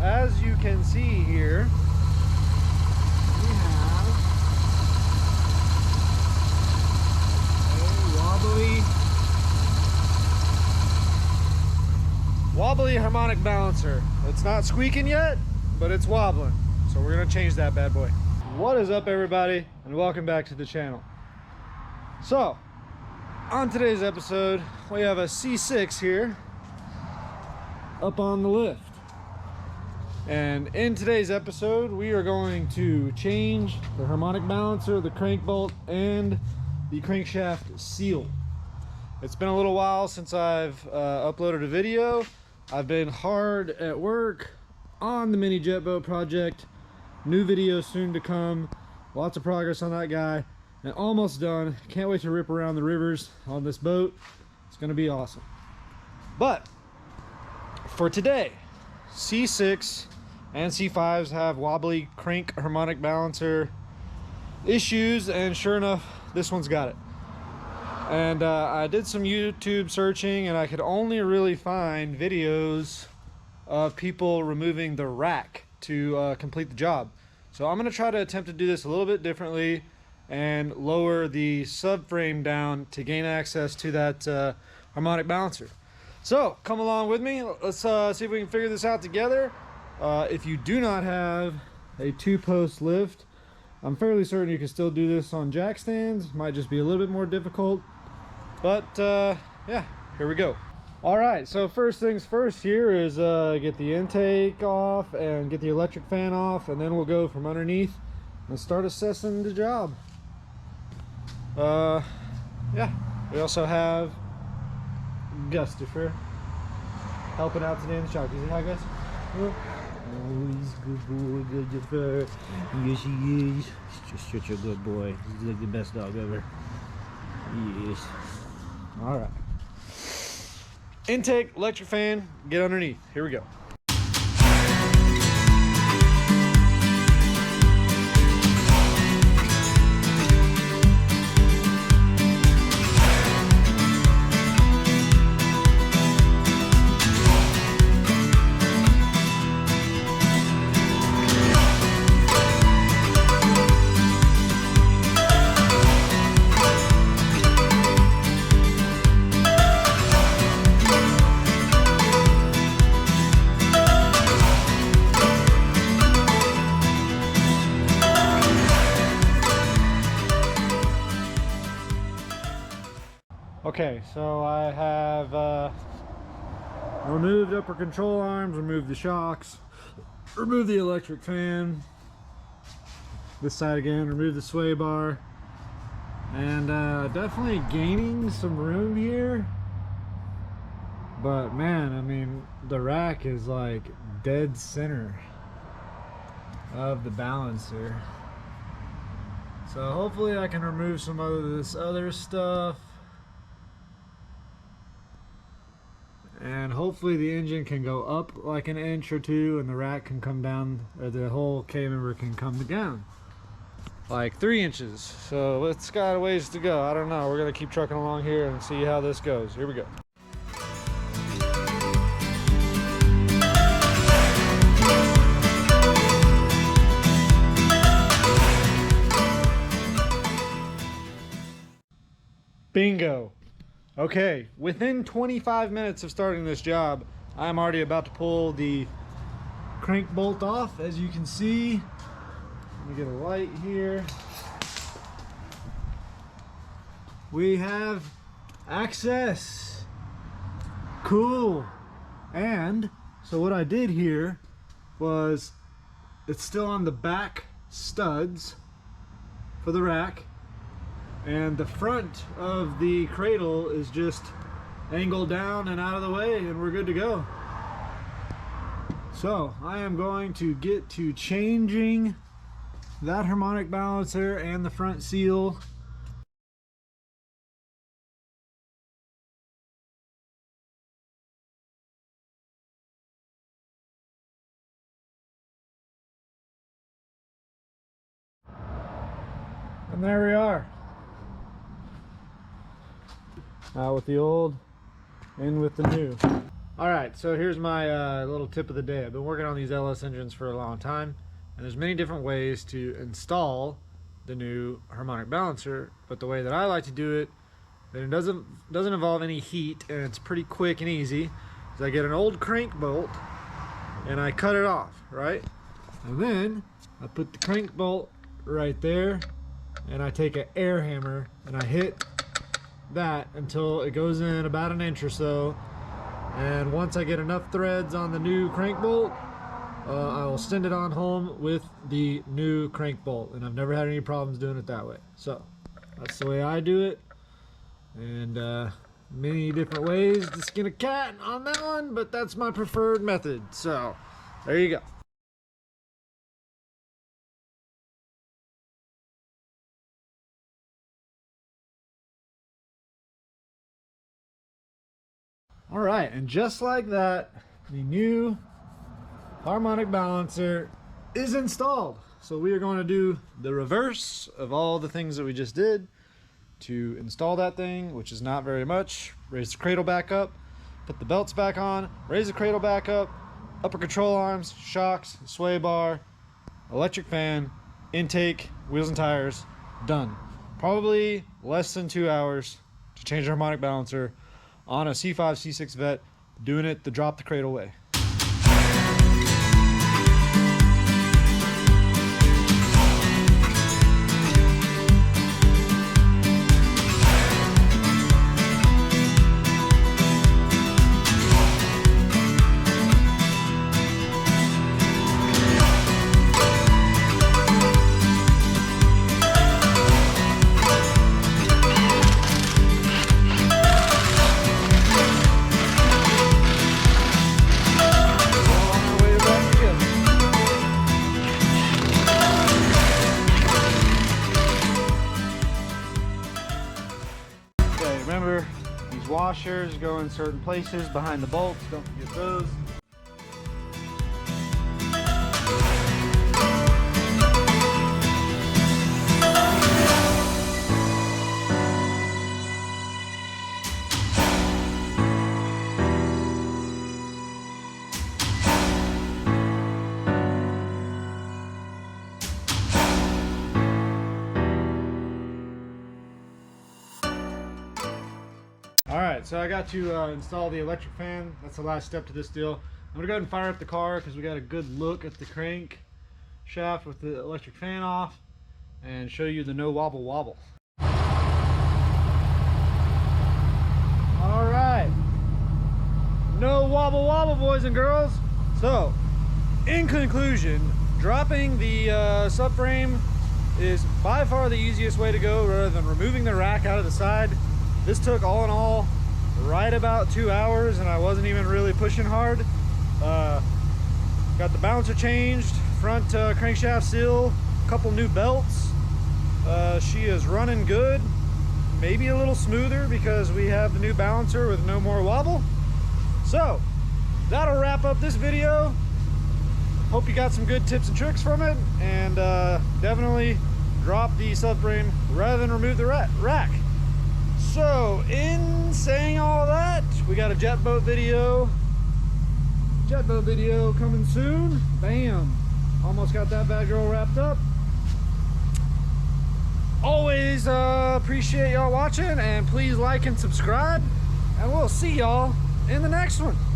as you can see here, we have a wobbly harmonic balancer. It's not squeaking yet, but it's wobbling. So we're gonna change that bad boy. What is up, everybody, and welcome back to the channel. So, on today's episode, we have a C6 here up on the lift. And in today's episode, we are going to change the harmonic balancer, the crank bolt, and the crankshaft seal. It's been a little while since I've uploaded a video. I've been hard at work on the mini jet boat project. New video soon to come. Lots of progress on that guy. And almost done. Can't wait to rip around the rivers on this boat. It's gonna be awesome. But for today, C6 and C5s have wobbly crank harmonic balancer issues, and sure enough, this one's got it. And I did some YouTube searching, and I could only really find videos of people removing the rack to complete the job. So I'm going to try to attempt to do this a little bit differently and lower the subframe down to gain access to that harmonic balancer. So come along with me. Let's see if we can figure this out together. If you do not have a 2-post lift, I'm fairly certain you can still do this on jack stands. Might just be a little bit more difficult, but yeah, here we go. All right, so first things first here is get the intake off and get the electric fan off, and then we'll go from underneath and start assessing the job. Yeah, we also have Gustifer helping out today in the shop. You say hi, Gus? Oh, he's a good boy, Gustifer. Yes, he is. Just such a good boy. He's like the best dog ever. Yes. All right. Intake, electric fan, get underneath. Here we go. Okay, so I have removed upper control arms, removed the shocks, removed the electric fan, this side again, removed the sway bar, and definitely gaining some room here. But man, I mean, the rack is like dead center of the balancer. So hopefully I can remove some of this other stuff. And hopefully the engine can go up like an inch or two, and the rack can come down, or the whole K-member can come down like 3 inches. So it's got a ways to go. I don't know. We're gonna keep trucking along here and see how this goes. Here we go. Bingo. Okay, within 25 minutes of starting this job, I'm already about to pull the crank bolt off, as you can see. Let me get a light here. We have access. Cool. And so what I did here was, it's still on the back studs for the rack, and the front of the cradle is just angled down and out of the way, and we're good to go. So I am going to get to changing that harmonic balancer and the front seal. And there we are. Out with the old, in with the new. All right, so here's my little tip of the day. I've been working on these LS engines for a long time, and there's many different ways to install the new harmonic balancer, but the way that I like to do it, then it doesn't involve any heat, and it's pretty quick and easy, is I get an old crank bolt and I cut it off, right? And then I put the crank bolt right there, and I take an air hammer and I hit that until it goes in about an inch or so. And once I get enough threads on the new crank bolt, I will send it on home with the new crank bolt, and I've never had any problems doing it that way. So that's the way I do it, and many different ways to skin a cat on that one, but that's my preferred method. So there you go. All right, and just like that, the new harmonic balancer is installed. So we are going to do the reverse of all the things that we just did to install that thing, which is not very much. Raise the cradle back up, put the belts back on, raise the cradle back up, upper control arms, shocks, sway bar, electric fan, intake, wheels and tires, done. Probably less than 2 hours to change the harmonic balancer on a C5 C6 Vet, doing it the drop the cradle way. Remember, these washers go in certain places behind the bolts. Don't forget those. Alright, so I got to install the electric fan. That's the last step to this deal. I'm going to go ahead and fire up the car because we got a good look at the crank shaft with the electric fan off and show you the no wobble wobble. Alright, no wobble wobble, boys and girls. So, in conclusion, dropping the subframe is by far the easiest way to go rather than removing the rack out of the side. This took all in all right about 2 hours, and I wasn't even really pushing hard. Got the balancer changed, front crankshaft seal, a couple new belts. She is running good, maybe a little smoother because we have the new balancer with no more wobble. So that'll wrap up this video. Hope you got some good tips and tricks from it, and definitely drop the subframe rather than remove the rack. So, in saying all that, we got a jet boat video coming soon. Bam! Almost got that bad girl wrapped up. Always appreciate y'all watching, and please like and subscribe, and we'll see y'all in the next one.